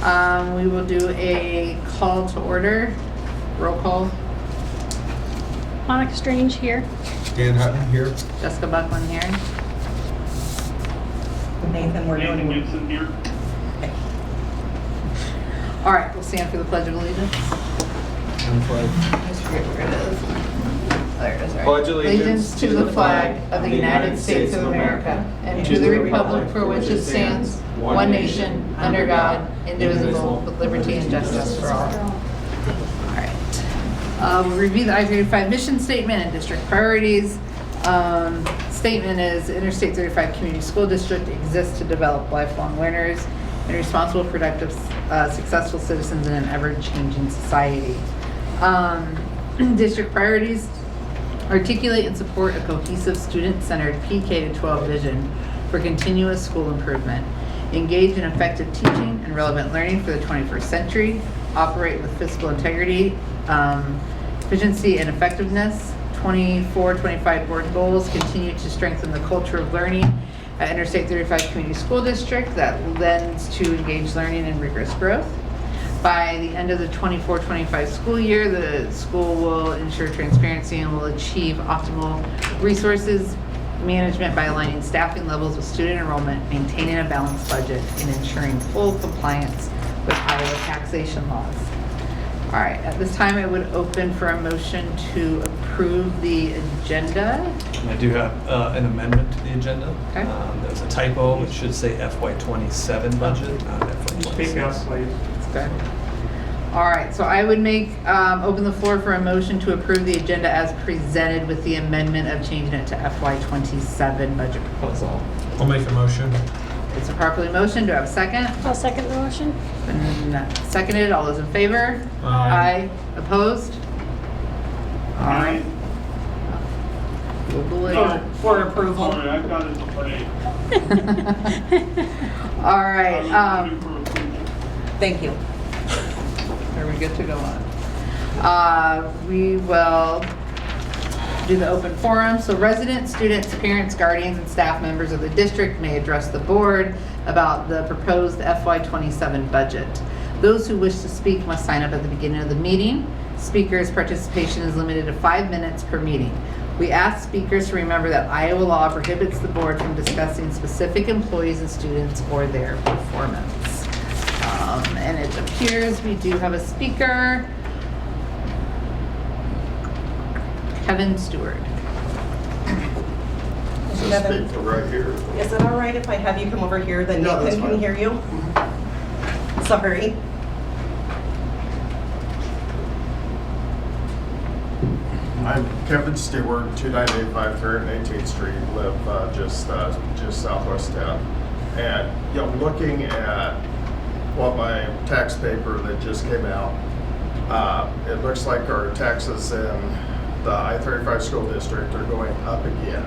We will do a call to order. Roll call. Monica Strange here. Dan Hutton here. Jessica Buckland here. Nathan, we're Nathan doing. Gibson here. All right, we'll stand for the Pledge of Allegiance. I just forget where it is. There it is, right. Pledge Allegiance to the flag of the United States of America and to the republic for which it stands, one nation, under God, indivisible, with liberty and justice for all. All right. We'll review the I-35 mission statement and district priorities. Statement is Interstate 35 Community School District exists to develop lifelong learners and responsible, productive, successful citizens in an ever-changing society. District priorities: articulate and support a cohesive, student-centered PK-12 vision for continuous school improvement. Engage in effective teaching and relevant learning for the 21st century. Operate with fiscal integrity, efficiency, and effectiveness. 24-25 board goals: continue to strengthen the culture of learning at Interstate 35 Community School District that lends to engaged learning and rigorous growth. By the end of the 24-25 school year, the school will ensure transparency and will achieve optimal resources management by aligning staffing levels with student enrollment, maintaining a balanced budget, and ensuring full compliance with Iowa taxation laws. All right, at this time, I would open for a motion to approve the agenda. I do have an amendment to the agenda. Okay. There's a typo. It should say FY27 budget, not Speak up, FY26. please. Okay. All right, so I would make, open the floor for a motion to approve the agenda as presented with the amendment of changing it to FY27 budget proposal. I'll make a motion. It's a properly motion. Do I have a second? I'll second the motion. Been seconded. All those in favor? Aye. Opposed? All right. We'll believe. For approval. Sorry, I got it delayed. All right, Thank you. are we good to go on? We will do the open forum. So residents, students, parents, guardians, and staff members of the district may address the board about the proposed FY27 budget. Those who wish to speak must sign up at the beginning of the meeting. Speakers' participation is limited to 5 minutes per meeting. We ask speakers to remember that Iowa law prohibits the board from discussing specific employees and students or their performance. And it appears we do have a speaker. Kevin Stewart. Kevin, Speak right here. is it all right if I have you come over here, then No, that's Nathan can fine. hear you? Sorry. I'm Kevin Stewart, 29853 18th Street, live just southwest town. And, you know, looking at what my tax paper that just came out, it looks like our taxes in the I-35 school district are going up again,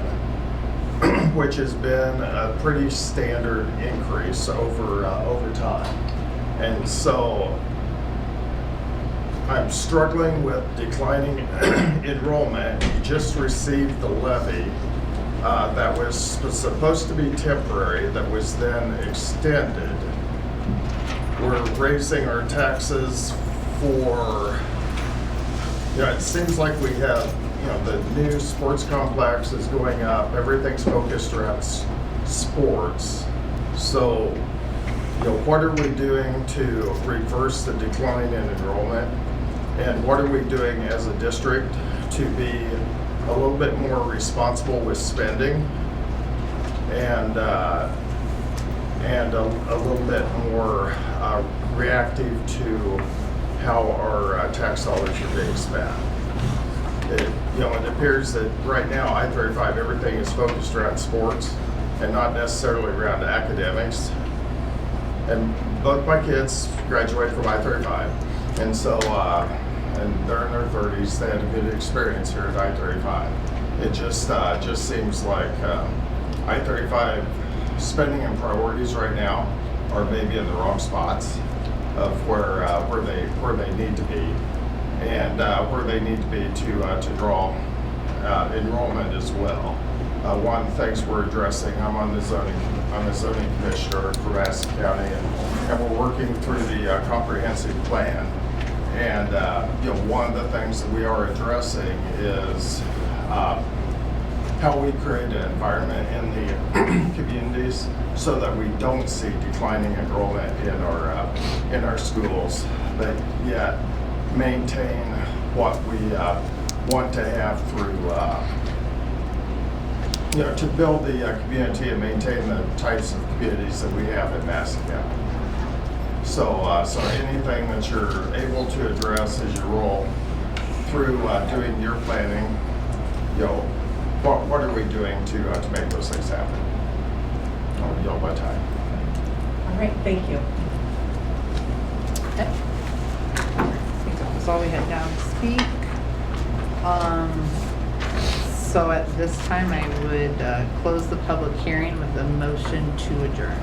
which has been a pretty standard increase over time. And so I'm struggling with declining enrollment. We just received the levy that was supposed to be temporary, that was then extended. We're raising our taxes for, you know, it seems like we have, you know, the new sports complex is going up. Everything's focused around sports. So, you know, what are we doing to reverse the decline in enrollment? And what are we doing as a district to be a little bit more responsible with spending and a little bit more reactive to how our tax dollars are being spent? It appears that right now I-35, everything is focused around sports and not necessarily around academics. And both my kids graduated from I-35, and so and they're in their 30s. They had a good experience here at I-35. It just seems like I-35 spending and priorities right now are maybe in the wrong spots of where they need to be, and where they need to be to draw enrollment as well. one of the things we're addressing, I'm on the zoning commissioner for Madison County, and we're working through the comprehensive plan. And one of the things that we are addressing is how we create an environment in the communities so that we don't see declining enrollment in our schools, but yet maintain what we want to have through to build the community and maintain the types of communities that we have in Madison County. So anything that you're able to address as you roll through doing your planning, what are we doing to make those things happen? I'll yield my time. All right, thank you. Okay. I think that was all we had down to speak. So at this time, I would close the public hearing with a motion to adjourn.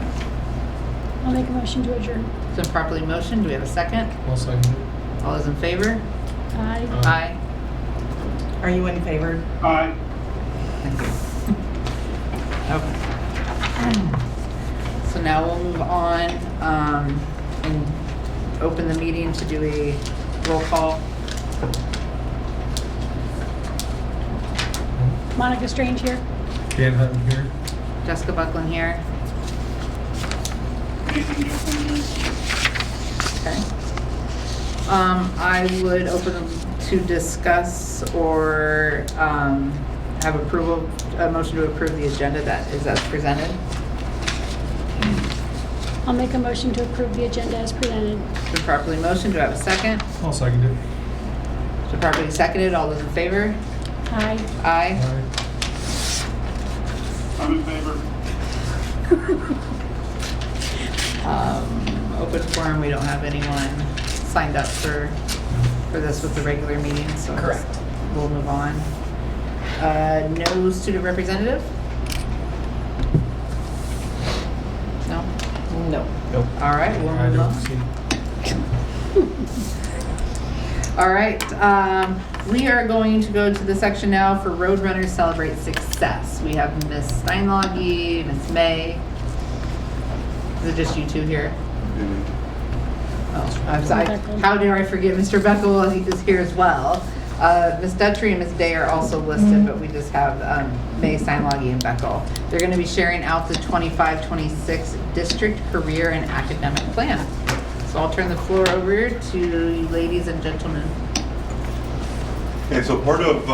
I'll make a motion to adjourn. It's been properly motioned. Do we have a second? I'll second it. All those in favor? Aye. Aye. Are you in favor? Aye. Thank you. Okay. So now we'll move on and open the meeting to do a roll call. Monica Strange here. Dan Hutton here. Jessica Buckland here. Okay. I would open them to discuss or have approval, a motion to approve the agenda that is as presented. I'll make a motion to approve the agenda as presented. It's been properly motioned. Do I have a second? I'll second it. It's been properly seconded. All those in favor? Aye. Aye. Aye. I'm in favor. Open forum, we don't have anyone signed up for this with the regular meeting, so Correct. we'll move on. No student representative? No? No. Nope. All right, we'll I move don't on. see. All right, we are going to go to the section now for Roadrunners Celebrate Success. We have Miss Steinloggy, Miss May. Is it just you two here? Oh, I'm sorry. How dare I forget Mr. Beckel, he is here as well. Ms. Dutry and Ms. Day are also listed, but we just have May, Steinloggy, and Beckel. They're going to be sharing out the 25-26 district career and academic plan. So I'll turn the floor over to you ladies and gentlemen. Okay, so part of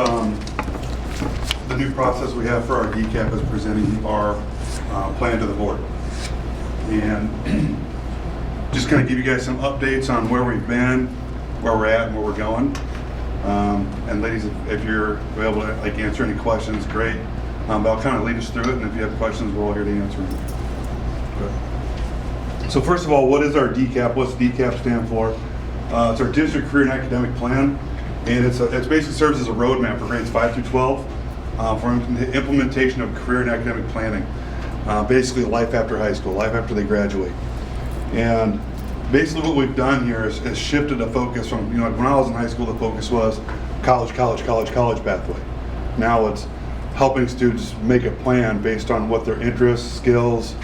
the new process we have for our DCAP is presenting our plan to the board. And just kind of give you guys some updates on where we've been, where we're at, and where we're going. And ladies, if you're able to answer any questions, great. But I'll kind of lead us through it, and if you have questions, we're all here to answer them. Okay. So first of all, what is our DCAP? What's DCAP stand for? It's our District Career and Academic Plan, and it basically serves as a roadmap for grades 5 through 12 for implementation of career and academic planning. Basically life after high school, life after they graduate. And basically what we've done here is shifted the focus from, when I was in high school, the focus was college pathway. Now it's helping students make a plan based on what their interests, skills,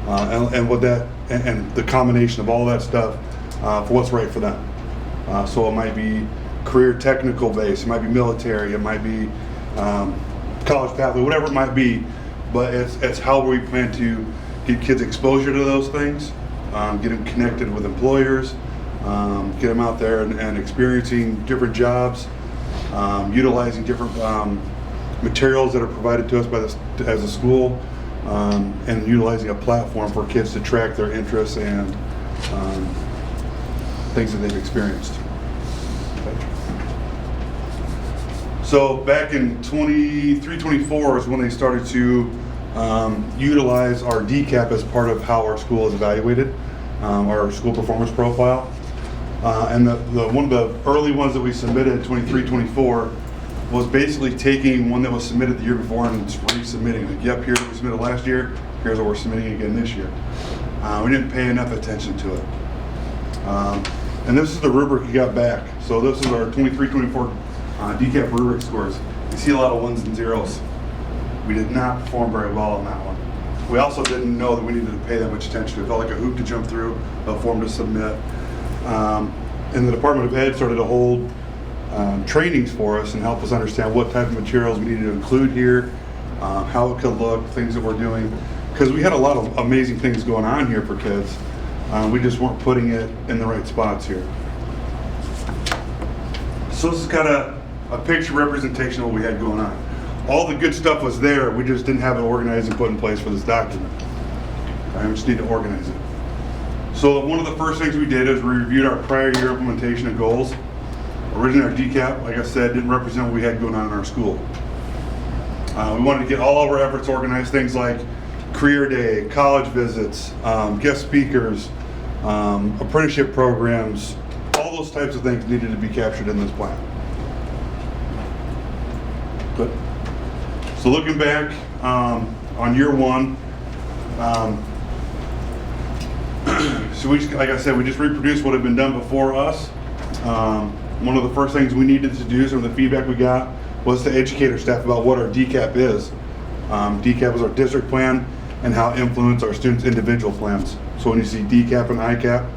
and what that, and the combination of all that stuff for what's right for them. So it might be career technical base, it might be military, it might be college pathway, whatever it might be, but it's how we plan to get kids exposure to those things, get them connected with employers, get them out there and experiencing different jobs, utilizing different materials that are provided to us as a school, and utilizing a platform for kids to track their interests and things that they've experienced. So back in 23-24 is when they started to utilize our DCAP as part of how our school is evaluated, our school performance profile. And one of the early ones that we submitted, 23-24, was basically taking one that was submitted the year before and just resubmitting it. Yep, here's what we submitted last year, here's what we're submitting again this year. We didn't pay enough attention to it. And this is the rubric you got back. So this is our 23-24 DCAP rubric scores. You see a lot of ones and zeros. We did not perform very well on that one. We also didn't know that we needed to pay that much attention. It felt like a hoop to jump through, a form to submit. And the Department of Ed started to hold trainings for us and help us understand what type of materials we needed to include here, how it could look, things that we're doing. Because we had a lot of amazing things going on here for kids. We just weren't putting it in the right spots here. So this is kind of a picture representation of what we had going on. All the good stuff was there, we just didn't have it organized and put in place for this document. We just need to organize it. So one of the first things we did is we reviewed our prior year implementation and goals. Originally our DCAP, like I said, didn't represent what we had going on in our school. We wanted to get all of our efforts organized, things like career day, college visits, guest speakers, apprenticeship programs, all those types of things needed to be captured in this plan. Good. So looking back on year one, so like I said, we just reproduced what had been done before us. One of the first things we needed to do, some of the feedback we got, was to educate our staff about what our DCAP is. DCAP is our district plan and how it influences our students' individual plans. So when you see DCAP and ICAP,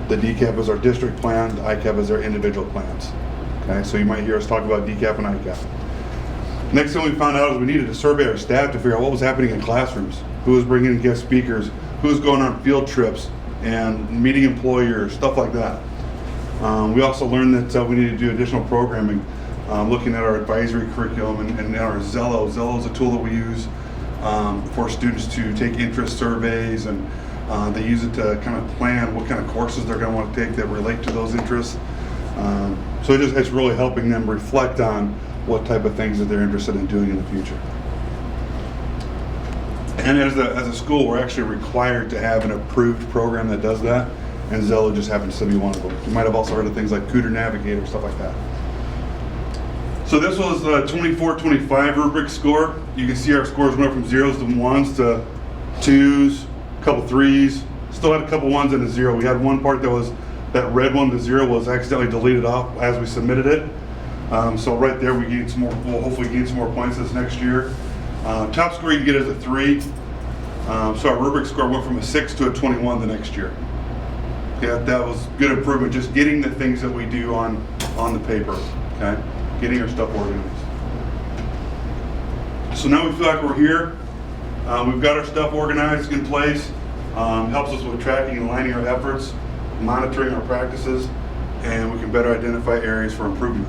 the DCAP is our district plan, the ICAP is our individual plans. Okay, so you might hear us talk about DCAP and ICAP. Next thing we found out is we needed to survey our staff to figure out what was happening in classrooms, who was bringing in guest speakers, who was going on field trips and meeting employers, stuff like that. We also learned that we needed to do additional programming, looking at our advisory curriculum and our Zello. Zello is a tool that we use for students to take interest surveys, and they use it to kind of plan what kind of courses they're going to want to take that relate to those interests. So it's really helping them reflect on what type of things that they're interested in doing in the future. And as a school, we're actually required to have an approved program that does that, and Zello just happens to be one of them. You might have also heard of things like Cooter Navigator, stuff like that. So this was the 24-25 rubric score. You can see our scores went from 0s to 1s to 2s, a couple 3s, still had a couple 1s and a 0. We had one part that red one, the 0, was accidentally deleted off as we submitted it. So right there we gained some more, we'll hopefully gain some more points this next year. Top score you can get is a 3. So our rubric score went from a 6 to a 21 the next year. Yeah, that was good improvement, just getting the things that we do on the paper, okay? Getting our stuff organized. So now we feel like we're here. We've got our stuff organized in place. Helps us with tracking and aligning our efforts, monitoring our practices, and we can better identify areas for improvement.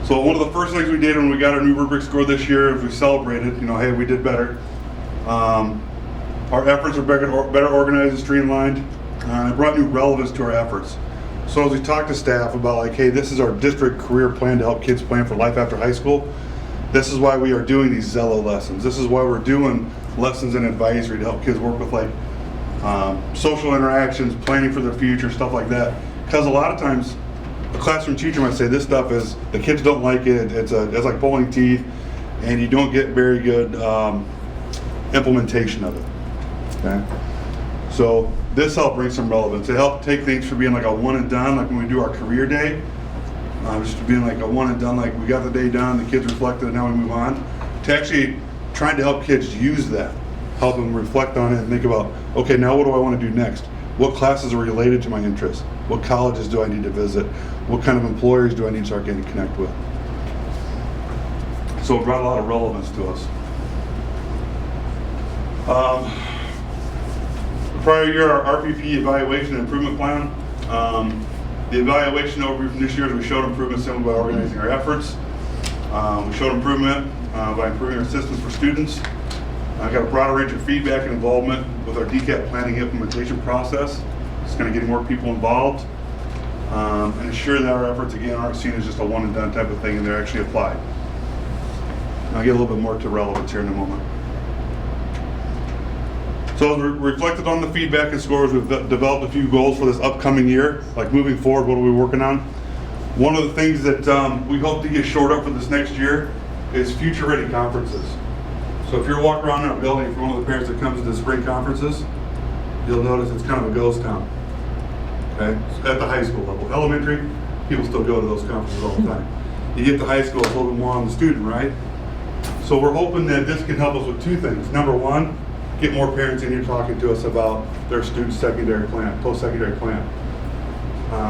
So one of the first things we did when we got our new rubric score this year is we celebrated, hey, we did better. Our efforts are better organized and streamlined. It brought new relevance to our efforts. So as we talked to staff about hey, this is our district career plan to help kids plan for life after high school. This is why we are doing these Zello lessons. This is why we're doing lessons in advisory to help kids work with social interactions, planning for their future, stuff like that. Because a lot of times, a classroom teacher might say this stuff is, the kids don't like it, it's like pulling teeth, and you don't get very good implementation of it. Okay? So this helped bring some relevance. It helped take things from being like a one and done, like when we do our career day, just to being like a one and done, like we got the day done, the kids reflected, and now we move on, to actually trying to help kids use that, help them reflect on it and think about, okay, now what do I want to do next? What classes are related to my interests? What colleges do I need to visit? What kind of employers do I need to start getting to connect with? So it brought a lot of relevance to us. The prior year, our RPP evaluation and improvement plan. The evaluation overview from this year is we showed improvement simply by organizing our efforts. We showed improvement by improving our systems for students. I got a broader range of feedback and involvement with our DCAP planning implementation process. It's kind of getting more people involved and ensure that our efforts, again, aren't seen as just a one and done type of thing and they're actually applied. I'll get a little bit more to relevance here in a moment. So as we reflected on the feedback and scores, we've developed a few goals for this upcoming year, like moving forward, what are we working on? One of the things that we hope to get shored up for this next year is future-ready conferences. So if you're walking around in a building for one of the parents that comes to the spring conferences, you'll notice it's kind of a ghost town, okay? At the high school level. Elementary, people still go to those conferences all the time. You get to high school, it's a little bit more on the student, right? So we're hoping that this can help us with two things. Number one, get more parents in here talking to us about their student secondary plan, post-secondary plan.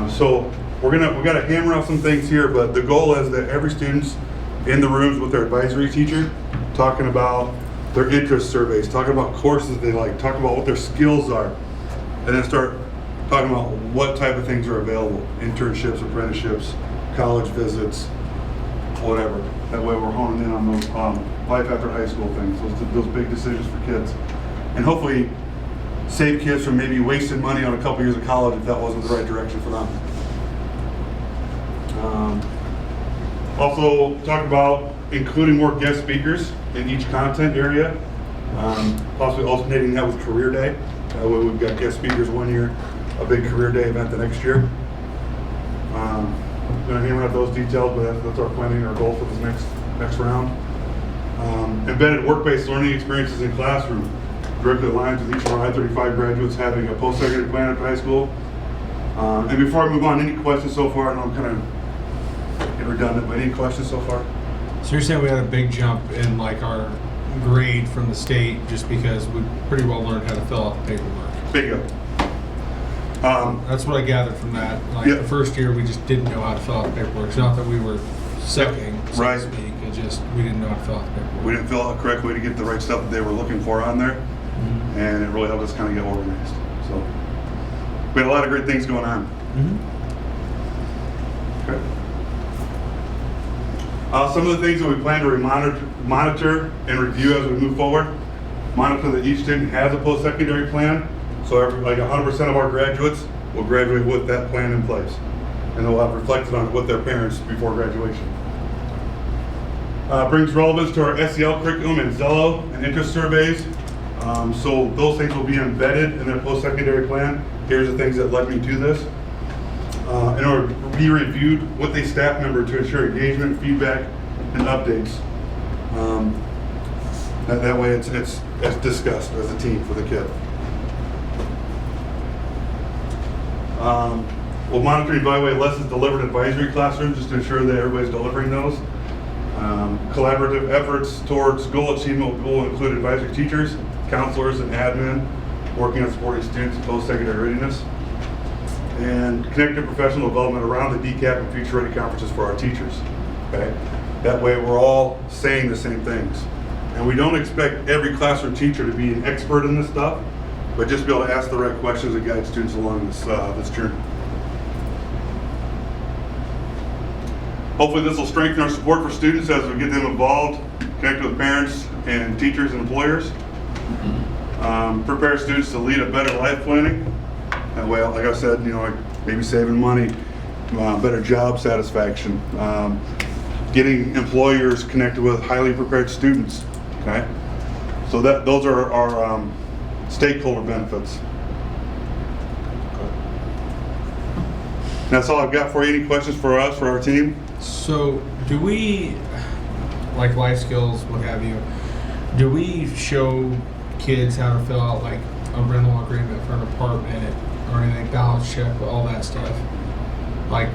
So we got to hammer out some things here, but the goal is that every student's in the rooms with their advisory teacher, talking about their interest surveys, talking about courses they like, talking about what their skills are, and then start talking about what type of things are available, internships, apprenticeships, college visits, whatever. That way we're honing in on those life after high school things, those big decisions for kids. And hopefully save kids from maybe wasting money on a couple years of college if that wasn't the right direction for them. Also talk about including more guest speakers in each content area, possibly alternating that with career day. That way we've got guest speakers one year, a big career day event the next year. Going to hammer out those details, but that's our planning, our goal for this next round. Embedded work-based learning experiences in classroom, directly aligns with each of our I-35 graduates having a post-secondary plan after high school. And before I move on, any questions so far? I know I'm kind of getting redundant, but any questions so far? So you're saying we had a big jump in like our grade from the state just because we pretty well learned how to fill out the paperwork. Bingo. That's what I gathered from that. Like Yep. the first year we just didn't know how to fill out the paperwork. It's not that we were sucking, so Right. to speak. It just, we didn't know how to fill out the paperwork. We didn't fill out correctly to get the right stuff that they were looking for on there, and it really helped us kind of get organized. So we had a lot of great things going on. Okay. Some of the things that we plan to monitor and review as we move forward. Monitor that each student has a post-secondary plan, so like 100% of our graduates will graduate with that plan in place, and they'll have reflected on it with their parents before graduation. Brings relevance to our SEL curriculum and Zello and interest surveys. So those things will be embedded in their post-secondary plan. Here's the things that led me to this. In order to be reviewed with a staff member to ensure engagement, feedback, and updates. That way it's discussed as a team for the kid. We'll monitor and evaluate lessons delivered in advisory classrooms just to ensure that everybody's delivering those. Collaborative efforts towards goal achievement will include advisory teachers, counselors, and admin working on supporting students in post-secondary readiness. And connected professional development around the DCAP and Future Ready conferences for our teachers. Okay, that way we're all saying the same things, and we don't expect every classroom teacher to be an expert in this stuff, but just be able to ask the right questions and guide students along this journey. Hopefully this will strengthen our support for students as we get them involved, connect with parents and teachers and employers. Prepare students to lead a better life planning. That way, like I said, maybe saving money, better job satisfaction, getting employers connected with highly prepared students. Okay, so those are our stakeholder benefits. That's all I've got for you. Any questions for us, for our team? So do we, like life skills, what have you, do we show kids how to fill out like a rental agreement for an apartment or anything, balance check, all that stuff? Like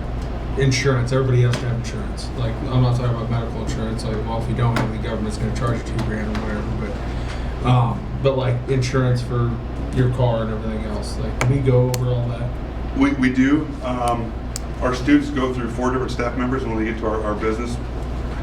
insurance, everybody has to have insurance. Like, I'm not talking about medical insurance. Like, well, if you don't have, the government's going to charge you $2,000 or whatever. But like insurance for your car and everything else. Like, do we go over all that? We do. Our students go through 4 different staff members when they get to our business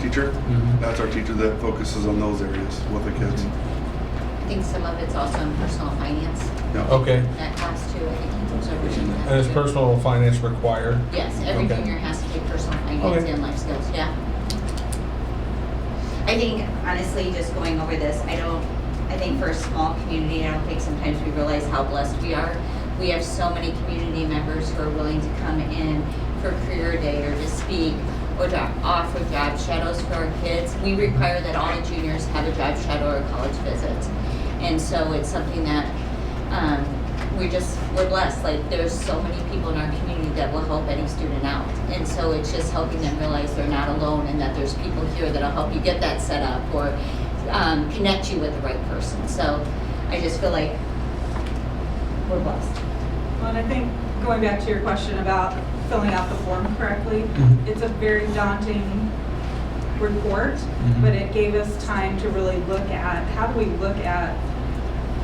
teacher. That's our teacher that focuses on those areas with the kids. I think some of it's also in personal finance. Yeah. Okay. That class too, I think he goes over some of that. And is too. personal finance required? Yes, every Okay. junior has to take personal finance Okay. and life skills, yeah. I think, honestly, just going over this, I think for a small community, I don't think sometimes we realize how blessed we are. We have so many community members who are willing to come in for career day or to speak or to offer job shadows for our kids. We require that all the juniors have a job shadow or college visit. And so it's something that we're blessed. Like, there's so many people in our community that will help any student out. And so it's just helping them realize they're not alone and that there's people here that'll help you get that set up or connect you with the right person. So I just feel like we're blessed. Well, and I think going back to your question about filling out the form correctly, it's a very daunting report, but it gave us time to really look at, how do we look at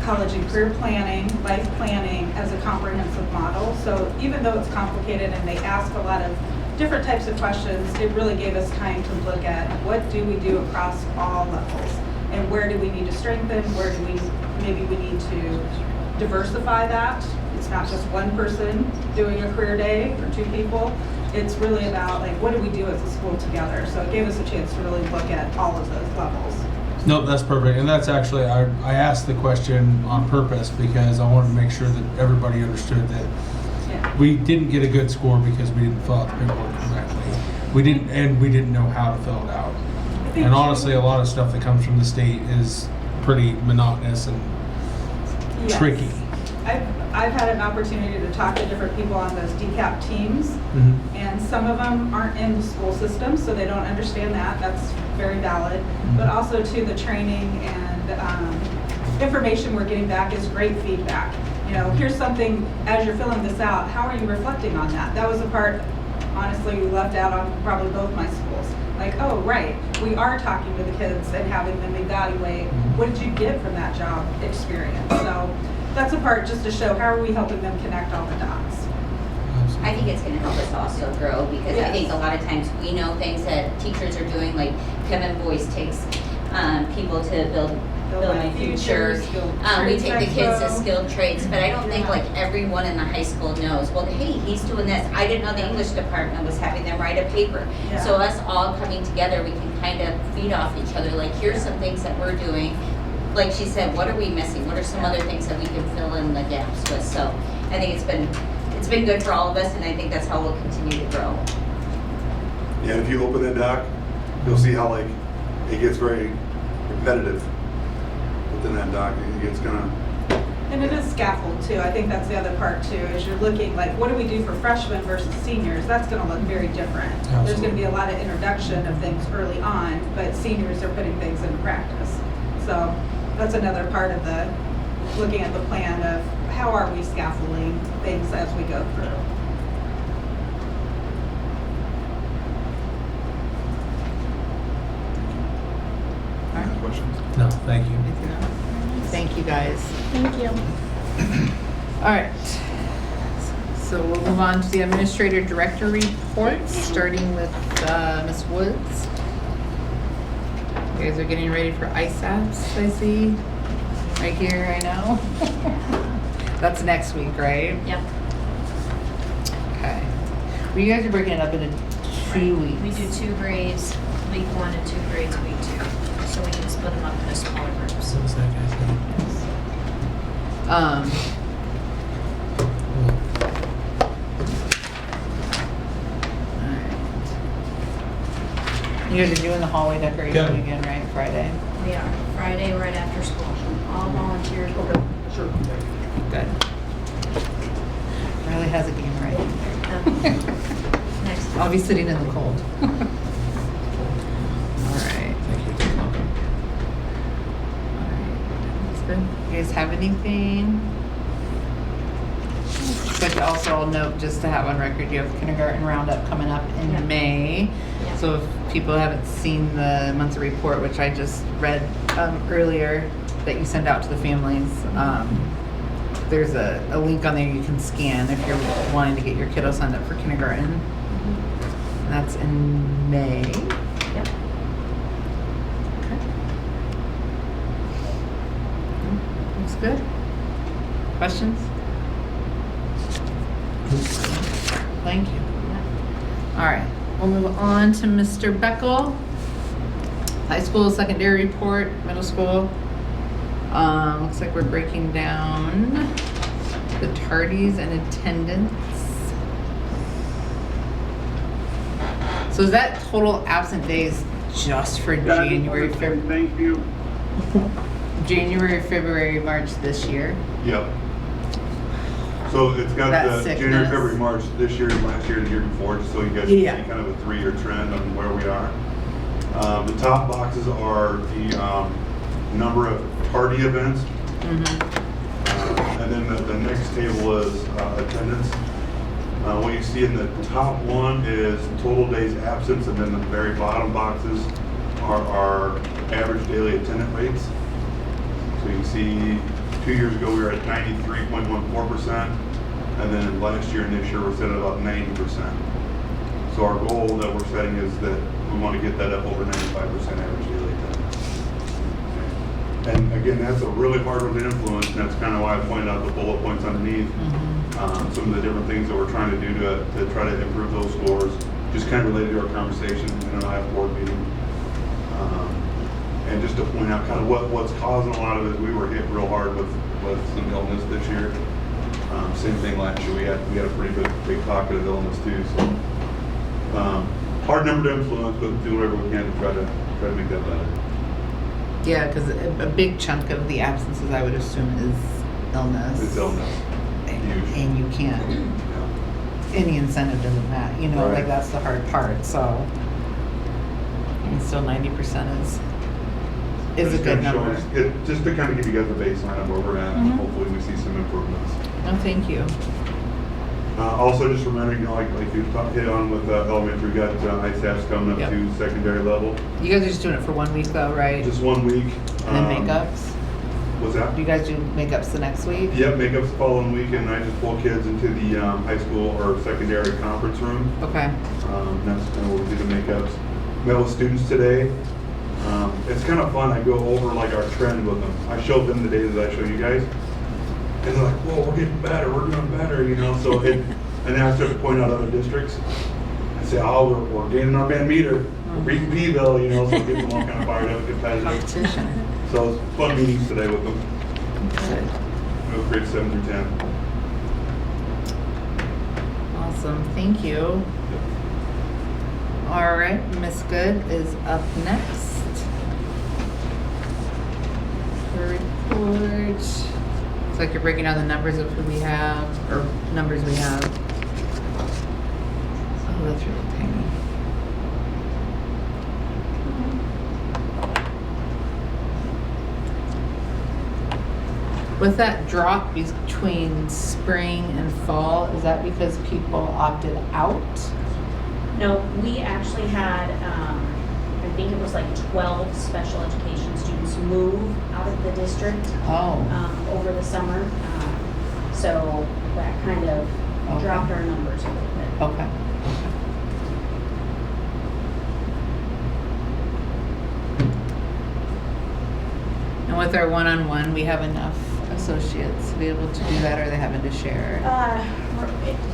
college and career planning, life planning as a comprehensive model. So even though it's complicated and they ask a lot of different types of questions, it really gave us time to look at what do we do across all levels and where do we need to strengthen, where do we, maybe we need to diversify that. It's not just one person doing a career day or two people. It's really about like, what do we do as a school together? So it gave us a chance to really look at all of those levels. Nope, that's perfect. And that's actually, I asked the question on purpose because I wanted to make sure that everybody understood that Yeah. we didn't get a good score because we didn't fill out the paperwork correctly. We didn't know how to fill it out. And honestly, a lot of stuff that comes from the state is pretty monotonous and Yes. tricky. I've had an opportunity to talk to different people on those DCAP teams, Mm-hmm. and some of them aren't in the school system, so they don't understand that. That's very valid. But also too, the training and information we're getting back is great feedback. You know, here's something, as you're filling this out, how are you reflecting on that? That was a part, honestly, we left out on probably both my schools. Like, oh, right, we are talking to the kids and having them evaluate, what did you get from that job experience? So that's a part just to show how are we helping them connect all the dots. I think it's gonna help us also grow, because I think a lot of times we know things that teachers are doing, like Kevin Boyce takes people to build my future. We take the kids to skilled trades, but I don't think like everyone in the high school knows, well, hey, he's doing this. I didn't know the English department was having them write a paper. Yeah. So us all coming together, we can kind of feed off each other, like here's some things that we're doing. Like she said, what are we missing? What are some other things that we can fill in the gaps with? So I think it's been good for all of us, and I think that's how we'll continue to grow. Yeah, and if you open that doc, you'll see how like it gets very repetitive within that doc. It's gonna. And it is scaffold too. I think that's the other part too, is you're looking like, what do we do for freshmen versus seniors? That's gonna look very different. There's gonna be a lot of introduction of things early on, but seniors are putting things into practice. So that's another part of the, looking at the plan of how are we scaffolding things as we go through. Any questions? No, thank you. Thank you, guys. Thank you. All right. So we'll move on to the administrator director reports, starting with Ms. Woods. You guys are getting ready for ICAPs, I see. Right here, I know. That's next week, right? Yep. Okay. Well, you guys are breaking it up into 2 weeks. We do 2 grades week 1 and 2 grades week 2. So we can split them up into smaller groups. What was that guy's name? You guys are doing the hallway decoration Yeah. again, right? Friday? We are Friday right after school. All volunteers. Okay, sure. Good. Riley has a game right in there. Next. I'll be sitting in the cold. All right. Thank you. Welcome. All right. That's good. You guys have anything? But also I'll note, just to have on record, you have kindergarten roundup coming up in Yeah. May. Yeah. So if people haven't seen the monthly report, which I just read earlier, that you send out to the families, there's a link on there you can scan if you're wanting to get your kiddo signed up for kindergarten. And that's in May. Yep. Okay. Looks good. Questions? Thank you. All right, we'll move on to Mr. Beckel. High school, secondary report, middle school. Looks like we're breaking down the tardies and attendance. So is that total absent days just for January, February? Thank you. January, February, March this year? Yep. So it's got That the sickness. January, February, March this year, last year, and the year before, just so you guys can Yeah. see kind of a 3-year trend on where we are. The top boxes are the number of tardy events. And then the next table is attendance. What you see in the top one is total days absence, and then the very bottom boxes are our average daily attendant rates. So you can see 2 years ago we were at 93.14%, and then last year and this year we're set at about 90%. So our goal that we're setting is that we want to get that up over 95% average daily attendance. And again, that's a really hard one to influence, and that's kind of why I pointed out the bullet points underneath. Some of the different things that we're trying to do to try to improve those scores, just kind of related to our conversation in our last board meeting. And just to point out kind of what's causing a lot of it, we were hit real hard with some illness this year. Same thing last year, we had a pretty big pocket of illness too. So hard number to influence, but do whatever we can to try to make that better. Yeah, because a big chunk of the absences, I would assume, is illness. It's illness. Huge. And you can't, any incentive doesn't matter, you know, Right. like that's the hard part, so. And still 90% is a Just good kinda number. shows- just to kind of give you guys a baseline of where we're at, and hopefully we see some improvements. No, thank you. Also, just remembering, you know, like you hit on with elementary, we got ICAPs coming up Yep. to secondary level. You guys are just doing it for 1 week though, right? Just 1 week. And then makeups? What's that? Do you guys do makeups the next week? Yep, makeup's the following week, and I just pull kids into the high school or secondary conference room. Okay. That's kind of where we do the makeups. Met with students today. It's kind of fun. I go over like our trend with them. I showed them the data that I show you guys, and they're like, "Whoa, we're getting better. We're doing better," you know. So and then I start to point out other districts. I say, "Oh, we're gaining our band meter. We're beating P-ville," you know. So it gets them all kind of fired up, competitive. Competition. So it's fun meetings today with them. Good. With grades 7 through 10. Awesome, thank you. All right, Miss Good is up next. Her report. Looks like you're breaking down the numbers of who we have, or numbers we have. Oh, that's really tiny. With that drop between spring and fall, is that because people opted out? No, we actually had, I think it was like 12 special education students move out of the district over the summer. So that kind of dropped our numbers a little bit. Okay. And with our one-on-one, we have enough associates to be able to do that, or are they having to share?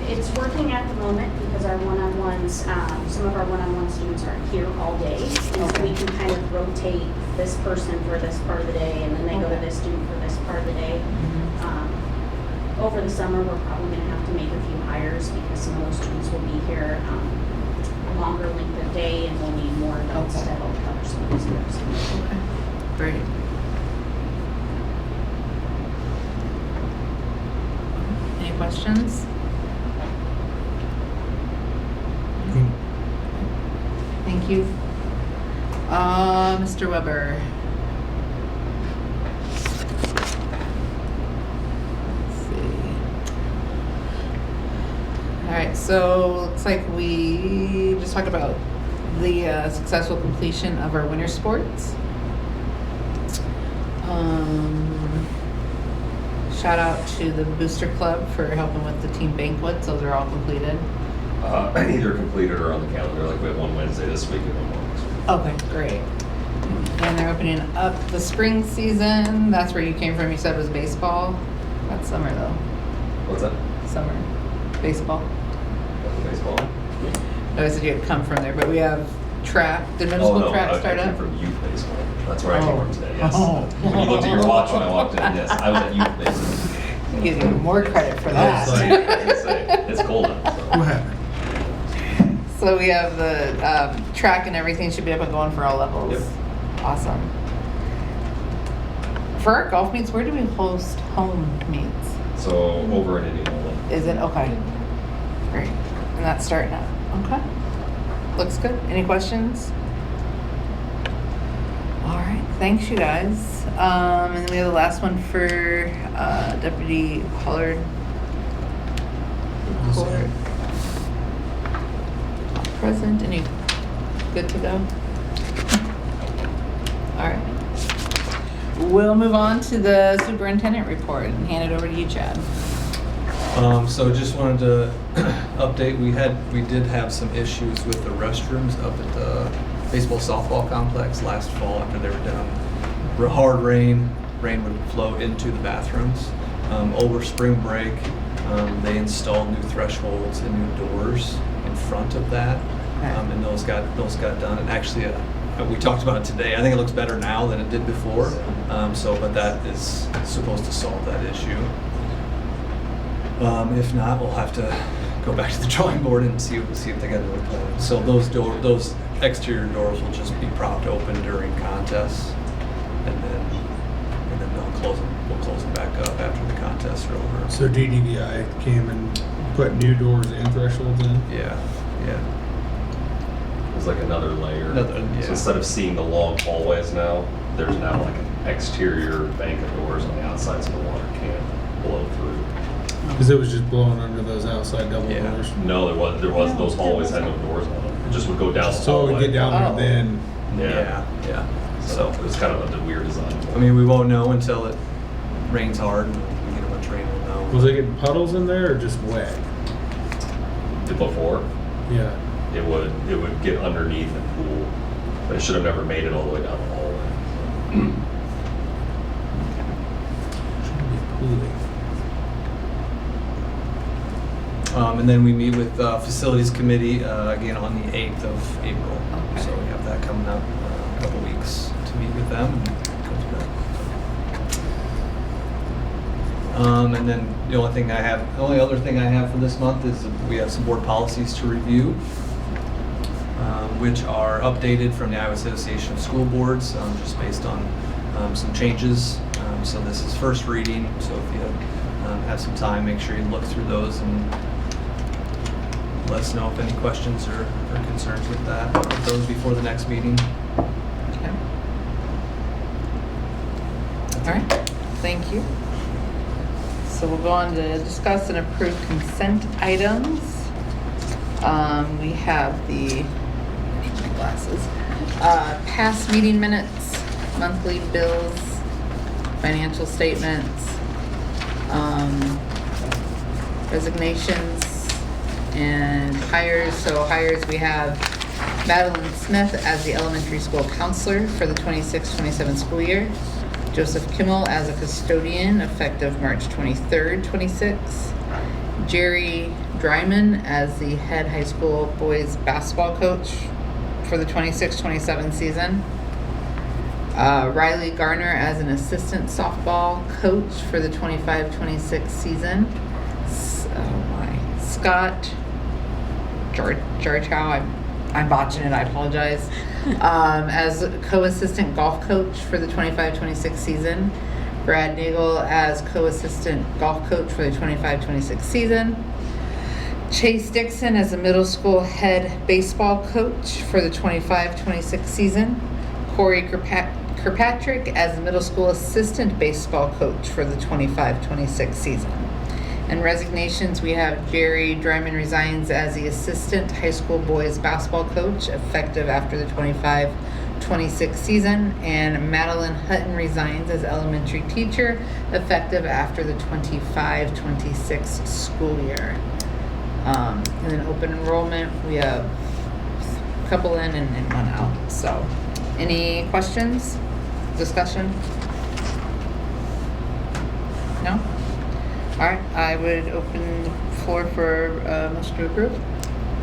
It's working at the moment because our one-on-ones, some of our one-on-one students are here all day. And so we can kind of rotate this person for this part of the day, and then they go to this student for this part of the day. Over the summer, we're probably going to have to make a few hires because some of those students will be here a longer length of day, and we'll need more adults to help cover some of these groups. Okay, great. Any questions? Thank you. Mr. Weber. Let's see. All right, so looks like we just talked about the successful completion of our winter sports. Shout out to the Booster Club for helping with the team banquets. Those are all completed. Either completed or on the calendar. Like we have one Wednesday this week and one more next week. Okay, great. And they're opening up the spring season. That's where you came from. You said was baseball. That's summer though. What's that? Summer. Baseball. Baseball? No, I said you had come from there, but we have track. Did middle Oh, school no, track I start came up? from youth baseball. That's where I came from today, yes. Oh. When you looked at your watch when I walked in, yes, I was at youth baseball. You give you more credit for I that. was gonna say, it's cold out. So. What happened? So we have the track and everything should be up and going for all levels. Yep. Awesome. For our golf meets, where do we host home meets? So over in Indianola. Is it? Okay. Great. And that's starting up. Okay. Looks good. Any questions? All right. Thanks, you guys. And then we have the last one for Deputy Pollard. Report. Present. Any good to go? All right. We'll move on to the superintendent report and hand it over to you, Chad. So just wanted to update, we did have some issues with the restrooms up at the baseball softball complex last fall after they were done. Hard rain would flow into the bathrooms. Over spring break, they installed new thresholds and new doors in front of that. And those got done. And actually, we talked about it today. I think it looks better now than it did before. But that is supposed to solve that issue. If not, we'll have to go back to the drawing board and see if they got another plan. So those exterior doors will just be propped open during contests, and then we'll close them back up after the contests are over. So DDVI came and put new doors and thresholds in? Yeah. It's like another layer. Yeah. So instead of seeing the long hallways now, there's now like an exterior bank of doors on the outside so the water can't blow through. Because it was just blowing under those outside double doors. No, there was those hallways had no doors on them. It just would go down the So it hallway. would get down there then. Yeah. So it was kind of a weird design. I mean, we won't know until it rains hard and we get a bunch of rain. We'll know. Was it getting puddles in there or just wet? Before, Yeah. it would get underneath and pool, but it should have never made it all the way down the hallway. Should be pooling. And then we meet with Facilities Committee again on the 8th of April. Okay. So we have that coming up in a couple weeks to meet with them. And go through that. And then the only other thing I have for this month is we have some board policies to review, which are updated from the Iowa Association of School Boards, just based on some changes. So this is first reading, so if you have some time, make sure you look through those and let us know if any questions or concerns with that. I'll get those before the next meeting. Okay. All right, thank you. So we'll go on to discuss and approve consent items. We have the glasses, past meeting minutes, monthly bills, financial statements, resignations, and hires. So hires, we have Madeline Smith as the elementary school counselor for the 26-27 school year. Joseph Kimmel as a custodian effective March 23rd, 26. Jerry Dryman as the head high school boys basketball coach for the 26-27 season. Riley Garner as an assistant softball coach for the 25-26 season. Scott Jarchow, I'm botching it, I apologize, as co-assistant golf coach for the 25-26 season. Brad Nagel as co-assistant golf coach for the 25-26 season. Chase Dixon as a middle school head baseball coach for the 25-26 season. Corey Kirkpatrick as the middle school assistant baseball coach for the 25-26 season. And resignations, we have Jerry Dryman resigns as the assistant high school boys basketball coach effective after the 25-26 season, and Madeline Hutton resigns as elementary teacher effective after the 25-26 school year. And then open enrollment, we have a couple in and one out. So any questions, discussion? No? All right, I would open the floor for motion to approve.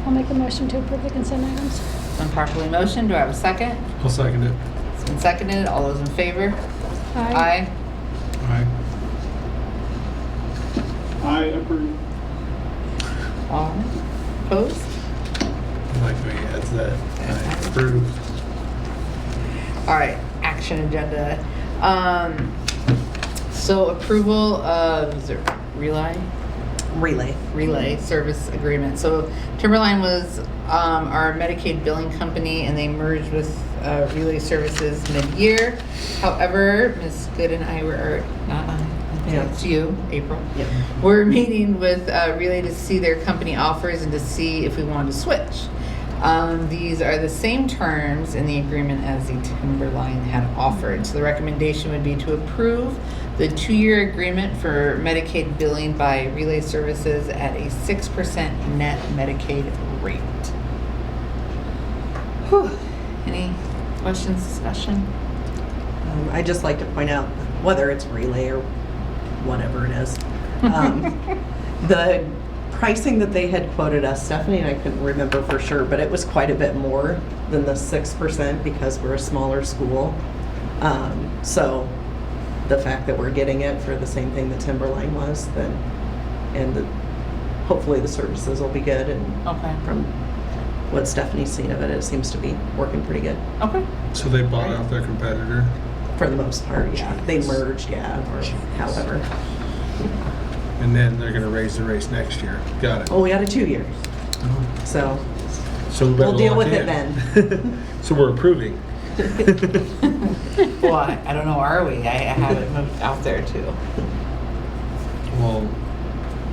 I'll make a motion to approve the consent items. It's been properly motioned. Do I have a second? I'll second it. It's been seconded. All those in favor? Aye. Aye. I approve. All opposed? I like the way he adds that. I approve. All right, action agenda. So approval of, is it Relay service agreement. So Timberline was our Medicaid billing company, and they merged with Relay Services mid-year. However, Ms. Good and I were, not I think it's you, April. Yep. We're meeting with Relay to see their company offers and to see if we wanted to switch. These are the same terms in the agreement as the Timberline had offered. So the recommendation would be to approve the 2-year agreement for Medicaid billing by Relay Services at a 6% net Medicaid rate. Whew. Any questions, discussion? I'd just like to point out, whether it's Relay or whatever it is, the pricing that they had quoted us, Stephanie and I couldn't remember for sure, but it was quite a bit more than the 6% because we're a smaller school. So the fact that we're getting it for the same thing that Timberline was, then, hopefully the services will be good. And Okay. from what Stephanie's seen of it, it seems to be working pretty good Okay. So they bought out their competitor? for the most part. Yeah, they merged, yeah, or however. And then they're gonna raise the rates next year. Got it. Well, we had a 2 years, so So we better we'll deal lock with it in. then. So we're approving. Well, I don't know, are we? I have it moved out there too. Well,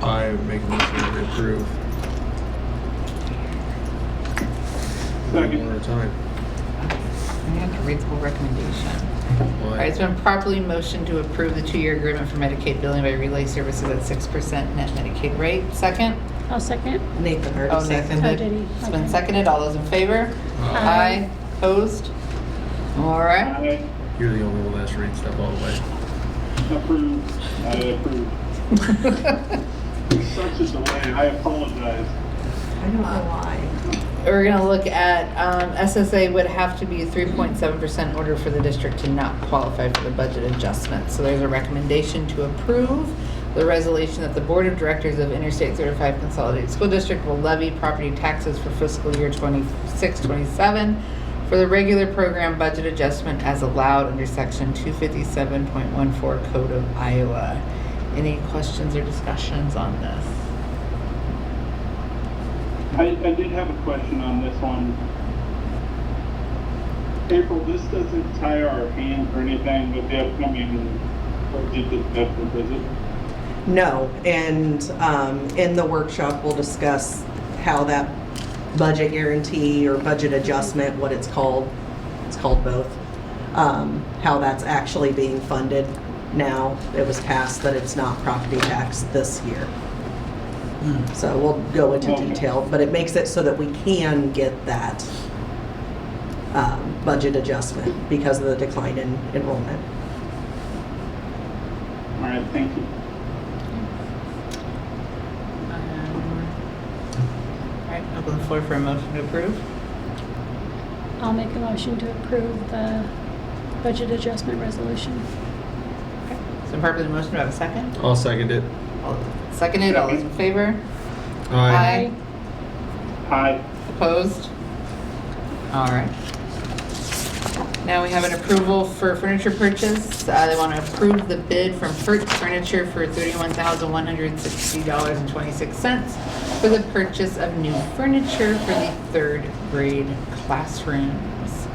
I make a motion to approve. One at a time. I have to read the whole recommendation. All right, it's been properly motioned to approve the 2-year agreement for Medicaid billing by Relay Services at 6% net Medicaid rate. Second? I'll second. Nathan already Oh, seconded. Nathan Oh, did. did he? It's been Okay. seconded. All those in favor? Aye. Opposed? All right. I You're the only one that's reading stuff all the way. approve. I approve. Such a delay. I apologize. I don't know why. We're going to look at SSA would have to be 3.7% in order for the district to not qualify for the budget adjustment. So there's a recommendation to approve the resolution that the Board of Directors of Interstate 35 Consolidated School District will levy property taxes for fiscal year 26-27 for the regular program budget adjustment as allowed under section 257.14 Code of Iowa. Any questions or discussions on this? I did have a question on this one. April, this doesn't tie our hands or anything with the upcoming budget discussion, does it? No, and in the workshop, we'll discuss how that budget guarantee or budget adjustment, what it's called both, how that's actually being funded now. It was passed that it's not property tax this year. So we'll go into detail, but it makes it so that we can get that budget adjustment because of the decline in enrollment. All right, thank you. All right, open the floor for a motion to approve. I'll make a motion to approve the budget adjustment resolution. It's been properly motioned. Do I have a second? I'll second it. Seconded. All those in favor? Aye. Aye. Opposed? All right. Now we have an approval for furniture purchase. They want to approve the bid from Hertz Furniture for $31,160.26 for the purchase of new furniture for the 3rd grade classrooms.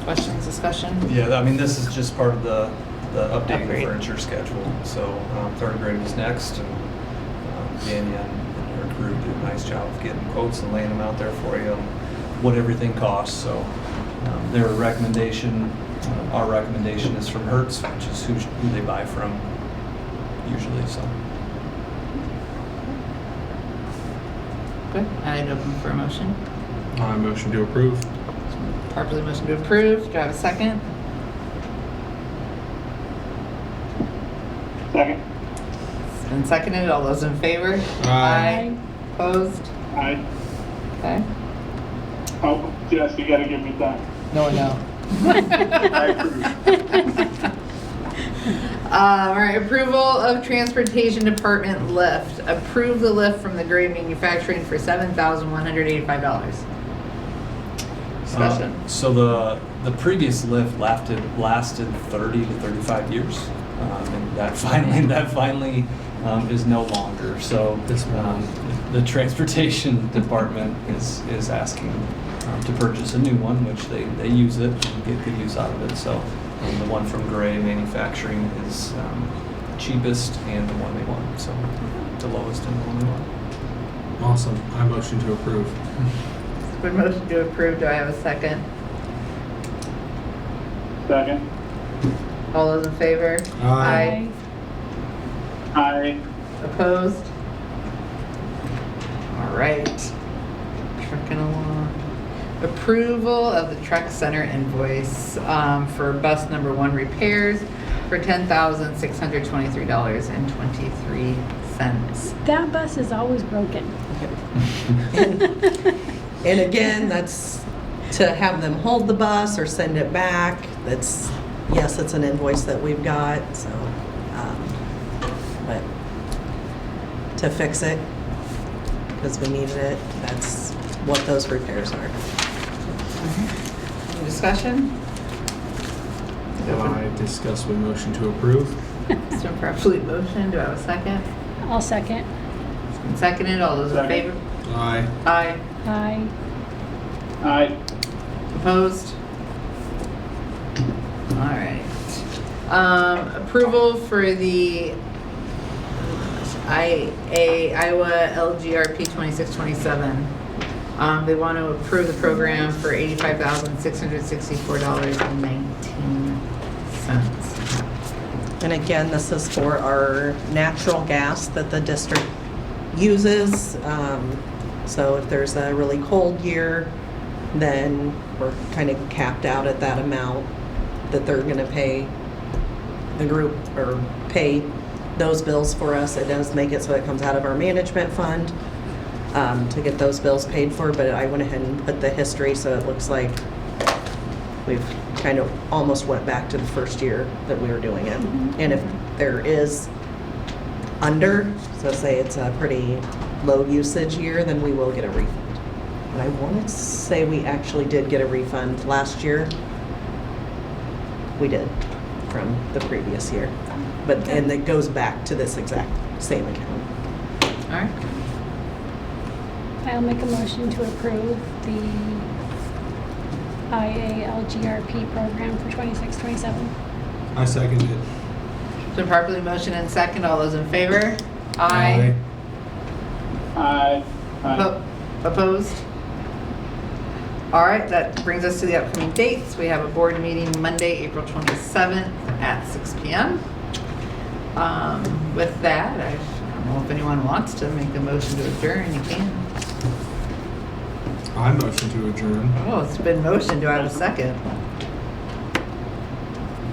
Questions, discussion? Yeah, I mean, this is just part of the updating Upgrade. the furniture schedule. So 3rd grade is next, and Dania and her crew do a nice job of getting quotes and laying them out there for you on what everything costs. So their recommendation, our recommendation is from Hertz, which is who they buy from usually. So Good. I'd open for a motion. I motion to approve. Properly motion to approve. Do I have a second? Second. It's been seconded. All those in favor? Aye. Opposed? Aye. Okay. Oh, Jess, you gotta give me time. No, no. I approve. All right, approval of transportation department lift. Approve the lift from the Gray Manufacturing for $7,185. Discussion. So the previous lift lasted 30 to 35 years, and that finally is no longer. So the transportation department is asking to purchase a new one, which they use it and get good use out of it. So the one from Gray Manufacturing is cheapest and the one they want. So the lowest and the one they want. Awesome. I motion to approve. It's been motion to approve. Do I have a second? Second. All those in favor? Aye. Aye. Opposed? All right. Trucking along. Approval of the truck center invoice for bus number 1 repairs for $10,623.23. That bus is always broken. And again, that's to have them hold the bus or send it back. That's, yes, it's an invoice that we've got, so, but to fix it, because we needed it, that's what those repairs are. Any discussion? I discuss with motion to approve. It's been properly motioned. Do I have a second? I'll second. It's been seconded. All those in Second. favor? Aye. Aye. Aye. Aye. Opposed? All right. Approval for the Iowa LGRP 2627. They want to approve the program for $85,664.19. And again, this is for our natural gas that the district uses. So if there's a really cold year, then we're kind of capped out at that amount that they're gonna pay the group, or pay those bills for us. It does make it so it comes out of our management fund to get those bills paid for, but I went ahead and put the history so it looks like we've kind of almost went back to the first year that we were doing it. And if there is under, so say it's a pretty low usage year, then we will get a refund. And I want to say we actually did get a refund last year. We did, from the previous year. But, and it goes back to this exact same account. All right. I'll make a motion to approve the IALGRP program for 2627. I second it. It's been properly motioned and second. All those in favor? Aye. Aye. Aye. Opposed? All right, that brings us to the upcoming dates. We have a board meeting Monday, April 27th at 6 p.m. With that, I don't know if anyone wants to make a motion to adjourn. You can. I motion to adjourn. Oh, it's been motioned. Do I have a second?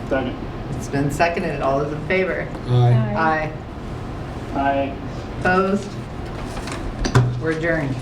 Second. It's been seconded. All those in favor? Aye. Aye. Aye. Opposed? We're adjourned.